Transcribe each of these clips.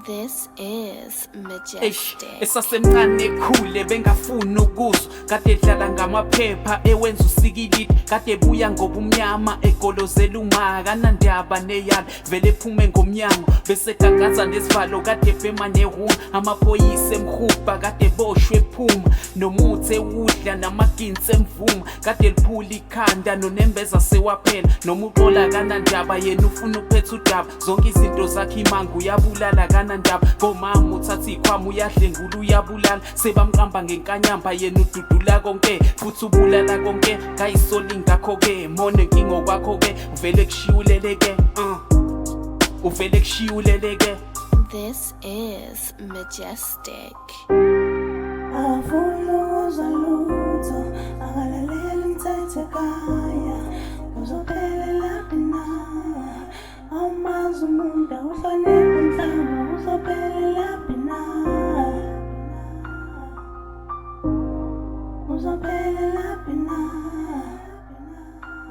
This is Majestic. Esasemncane ekhule bengafuni ukuzwa kade edlala ngamaphepha ewenza usikilidi kade ebuya ngobumnyama egolozela umaka nandaba neyala vele ephume ngomnyango bese gagaza nesivalo kade ebhema nehuna amaphoyisa emhuba kade eboshwe ephuma nomuthi ewudla namaginsi emvuma kade liphula ikhanda nonembeza sewaphela noma uxola kanandaba yena ufuna uphetha udaba zonke izinto zakhe imanga uyabulala kanandaba ngomama uthatha ikhwama uyadlengula uyabulala sebamqamba ngenkanyamba yena ududula konke futhi ubulala konke kayisoli ngakho-ke mone nkingo kwakho-ke uvele kushiyuleleke uvele kushiyuleleke. This is Majestic. Avuluza lutho akalalela ngithethe kaya uzophelela phina amazi umuntu awuhloniphe umhlaba uzophelela phina uzophelela phina.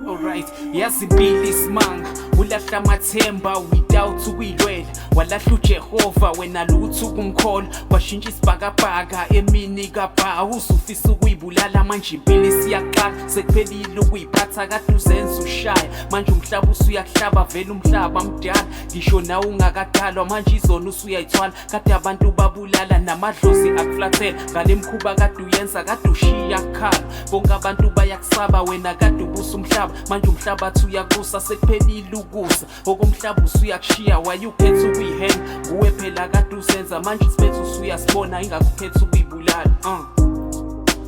Alright, yazi impilo isimanga ulahla amathemba without ukuyilwela walahla uJehova wena lutho ukumkhola washintsha isibhakabhaka emini kabha usufisa ukuyibulala manje impilo isiyaqala sekuphelile ukuyiphatha kade uzenza ushaya manje umhlaba usuyakuhlaba vele umhlaba mdala ngisho nawe ungakadalwa manje izona usuyayithwala kade abantu babulala namadlozi akuflathela ngale mkhuba kade uyenza kade ushiya kukhala bonke abantu bayakusaba wena kade ubusa umhlaba manje umhlabathi uyakusa sekuphelile ukusa okomhlaba usuyakushiya wayukhetha ukuyihenga nguwe phela kade usenza manje isibethu usuyasibona ingakho ukhetha ukuyibulala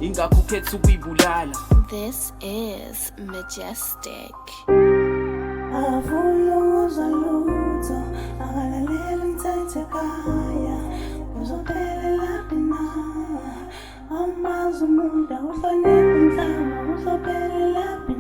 ingakho ukhetha ukuyibulala. This is Majestic. Avuluza lutho akalalela ngithethe kaya uzophelela phina amazi umuntu awuhloniphe umhlaba uzophelela phina.